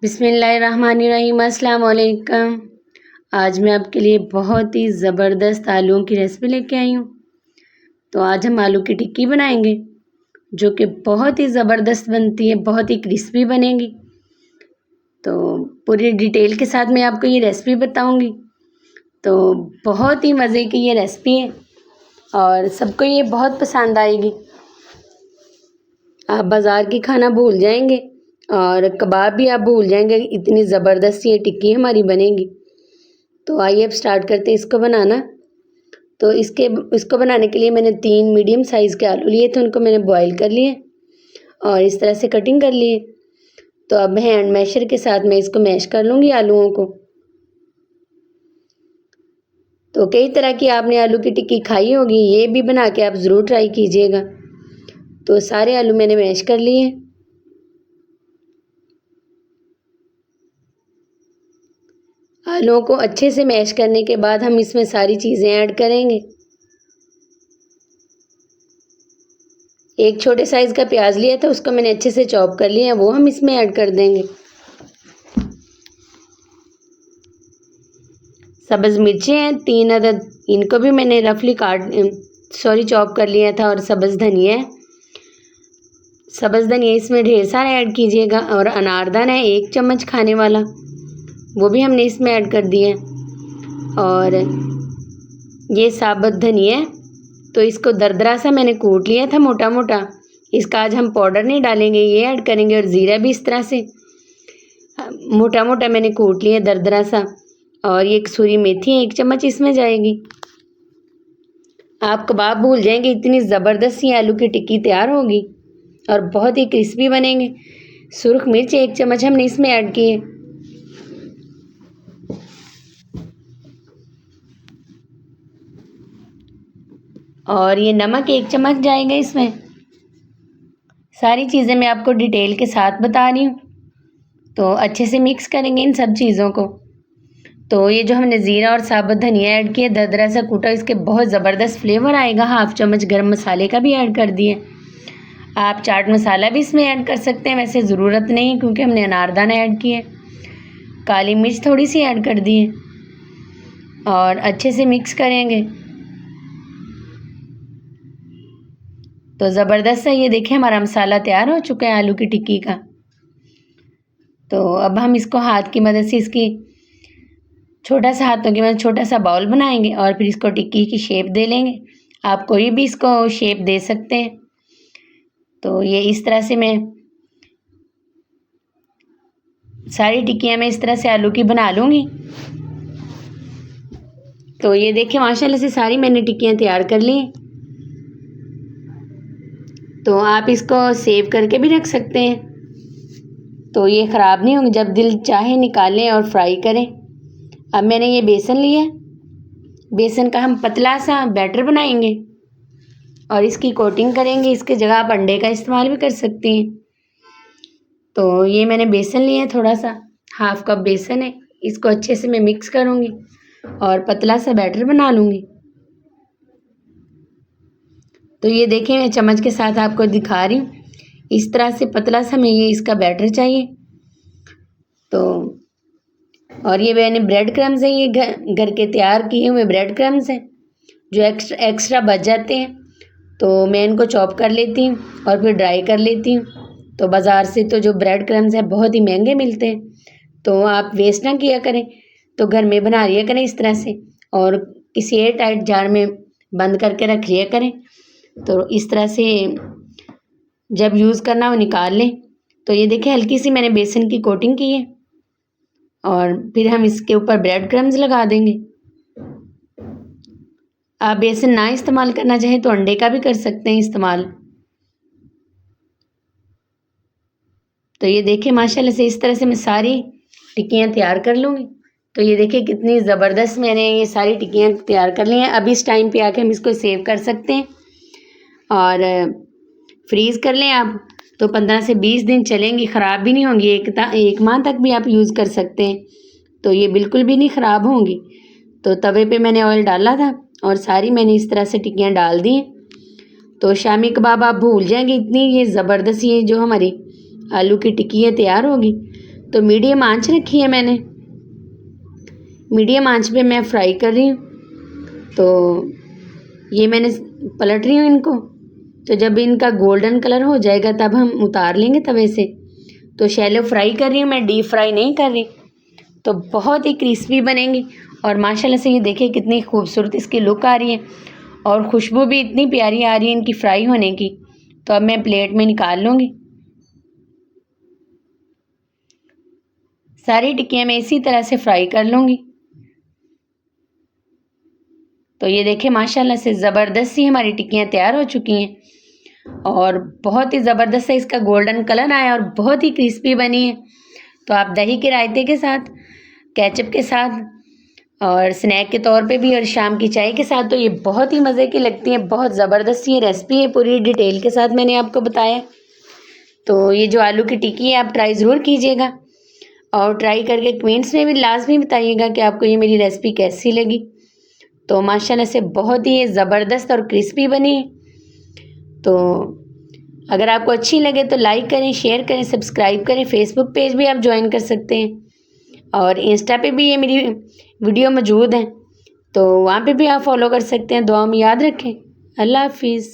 बिस्मिल्लाहिर्रहमानिर्रहीम, अस्सलाम वालेकुम। आज मैं आपके लिए बहुत ही ज़बरदस्त आलूओं की रेसिपी लेके आई हूँ। तो आज हम आलू की टिक्की बनाएंगे जो कि बहुत ही ज़बरदस्त बनती है, बहुत ही क्रिस्पी बनेगी। तो पूरी डिटेल के साथ मैं आपको ये रेसिपी बताऊंगी। तो बहुत ही मज़े की ये रेसिपी है और सबको ये बहुत पसंद आएगी। आप बाज़ार की खाना भूल जाएंगे और कबाब भी आप भूल जाएंगे, इतनी ज़बरदस्त ये टिक्की हमारी बनेगी। तो आइए अब स्टार्ट करते हैं इसको बनाना। तो इसको बनाने के लिए मैंने 3 मीडियम साइज़ के आलू लिए थे, उनको मैंने बॉईल कर लिए और इस तरह से कटिंग कर लिए। तो अब हैंड मैशर के साथ मैं इसको मैश कर लूँगी आलूओं को। तो कई तरह की आपने आलू की टिक्की खाई होगी, ये भी बना के आप ज़रूर ट्राई कीजिएगा। तो सारे आलू मैंने मैश कर लिए। आलूओं को अच्छे से मैश करने के बाद हम इसमें सारी चीज़ें ऐड करेंगे। एक छोटे साइज़ का प्याज लिया था, उसको मैंने अच्छे से चॉप कर लिया है, वो हम इसमें ऐड कर देंगे। सब्ज़ मिर्चें हैं 3 अदद, इनको भी मैंने रफली चॉप कर लिया था। और सब्ज़ धनिया इसमें ढेर सारा ऐड कीजिएगा। और अनारदाना है 1 चम्मच खाने वाला, वो भी हमने इसमें ऐड कर दिया। और ये साबुत धनिया है, तो इसको दरदरा सा मैंने कूट लिया था मोटा मोटा। इसका आज हम पाउडर नहीं डालेंगे, ये ऐड करेंगे। और ज़ीरा भी इस तरह से मोटा मोटा मैंने कूट लिया दरदरा सा। और ये कसूरी मेथी है 1 चम्मच इसमें जाएगी। आप कबाब भूल जाएंगे, इतनी ज़बरदस्त ये आलू की टिक्की तैयार होगी और बहुत ही क्रिस्पी बनेंगे। सुरख मिर्च 1 चम्मच हमने इसमें ऐड किए। और ये नमक 1 चम्मच जाएगा इसमें। सारी चीज़ें मैं आपको डिटेल के साथ बता रही हूँ। तो अच्छे से मिक्स करेंगे इन सब चीज़ों को। तो ये जो हमने ज़ीरा और साबुत धनिया ऐड किया दरदरा सा कूटा, इसके बहुत ज़बरदस्त फ्लेवर आएगा। 1/2 चम्मच गरम मसाले का भी ऐड कर दिए। आप चाट मसाला भी इसमें ऐड कर सकते हैं, वैसे ज़रूरत नहीं क्योंकि हमने अनारदाना ऐड किया। काली मिर्च थोड़ी सी ऐड कर दिए और अच्छे से मिक्स करेंगे। तो ज़बरदस्त है, ये देखिए हमारा मसाला तैयार हो चुका है आलू की टिक्की का। तो अब हम इसको हाथ की मदद से इसकी हाथों की मदद छोटा सा बाउल बनाएंगे और फिर इसको टिक्की की शेप दे लेंगे। आप कोई भी इसको शेप दे सकते हैं। तो ये इस तरह से मैं सारी टिक्कियाँ मैं इस तरह से आलू की बना लूँगी। तो ये देखिए माशाल्लाह से सारी मैंने टिक्कियाँ तैयार कर ली। तो आप इसको सेव करके भी रख सकते हैं, तो ये ख़राब नहीं होंगे। जब दिल चाहे निकालें और फ्राई करें। अब मैंने ये बेसन लिया, बेसन का हम पतला सा बैटर बनाएंगे और इसकी कोटिंग करेंगे। इसके जगह आप अंडे का इस्तेमाल भी कर सकती हैं। तो ये मैंने बेसन लिया है, थोड़ा सा 1/2 कप बेसन है। इसको अच्छे से मैं मिक्स करूँगी और पतला सा बैटर बना लूँगी। तो ये देखिए मैं चम्मच के साथ आपको दिखा रही हूँ, इस तरह से पतला सा में ये इसका बैटर चाहिए। तो और ये मैंने ब्रेड क्रम्स हैं, ये घर के तैयार किए हुए ब्रेड क्रम्स हैं जो एक्स्ट्रा बच जाते हैं। तो मैं इनको चॉप कर लेती हूँ और फिर ड्राई कर लेती हूँ। तो बाज़ार से तो जो ब्रेड क्रम्स हैं बहुत ही महंगे मिलते हैं, तो आप वेस्ट ना किया करें, तो घर में बना लिया करें इस तरह से। और किसी एयर टाइट जार में बंद करके रख लिया करें। तो इस तरह से जब यूज़ करना हो निकाल लें। तो ये देखिए हल्की सी मैंने बेसन की कोटिंग की है और फिर हम इसके ऊपर ब्रेड क्रम्स लगा देंगे। आप बेसन ना इस्तेमाल करना चाहें तो अंडे का भी कर सकते हैं इस्तेमाल। तो ये देखिए माशाल्लाह से इस तरह से मैं सारी टिक्कियाँ तैयार कर लूँगी। तो ये देखिए कितनी ज़बरदस्त मैंने ये सारी टिक्कियाँ तैयार कर ली हैं। अब इस टाइम पे आके हम इसको सेव कर सकते हैं और फ्रीज़ कर लें आप, तो 15 से 20 दिन चलेंगी, ख़राब भी नहीं होंगी। 1 माह तक भी आप यूज़ कर सकते हैं, तो ये बिल्कुल भी नहीं ख़राब होंगी। तो तवे पे मैंने ऑयल डाला था और सारी मैंने इस तरह से टिक्कियाँ डाल दी। तो शामी कबाब आप भूल जाएंगे, इतनी ये ज़बरदस्त ये जो हमारी आलू की टिक्की है तैयार होगी। तो मीडियम आंच रखी है मैंने, मीडियम आंच पे मैं फ्राई कर रही हूँ। तो ये मैंने पलट रही हूँ इनको। तो जब इनका गोल्डन कलर हो जाएगा तब हम उतार लेंगे तवे से। तो शैलो फ्राई कर रही हूँ मैं, डीप फ्राई नहीं कर रही। तो बहुत ही क्रिस्पी बनेंगी और माशाल्लाह से ये देखिए कितनी खूबसूरत इसकी लुक आ रही है और खुशबू भी इतनी प्यारी आ रही है इनकी फ्राई होने की। तो अब मैं प्लेट में निकाल लूँगी। सारी टिक्कियाँ मैं इसी तरह से फ्राई कर लूँगी। तो ये देखिए माशाल्लाह से ज़बरदस्त सी हमारी टिक्कियाँ तैयार हो चुकी हैं और बहुत ही ज़बरदस्त से इसका गोल्डन कलर आया और बहुत ही क्रिस्पी बनी है। तो आप दही के रायते के साथ, केचप के साथ और स्नैक के तौर पे भी और शाम की चाय के साथ तो ये बहुत ही मज़े की लगती है। बहुत ज़बरदस्त ये रेसिपी है, पूरी डिटेल के साथ मैंने आपको बताया। तो ये जो आलू की टिक्की है आप ट्राई ज़रूर कीजिएगा और ट्राई करके कमेंट्स में भी लाजमी बताइएगा कि आपको ये मेरी रेसिपी कैसी लगी। तो माशाल्लाह से बहुत ही ज़बरदस्त और क्रिस्पी बनी है। तो अगर आपको अच्छी लगे तो लाइक करें, शेयर करें, सब्सक्राइब करें। फेसबुक पेज भी आप ज्वाइन कर सकते हैं और इंस्टा पे भी ये मेरी वीडियो मौजूद है, तो वहाँ पे भी आप फॉलो कर सकते हैं। दुआ में याद रखें। अल्लाह हाफिज़।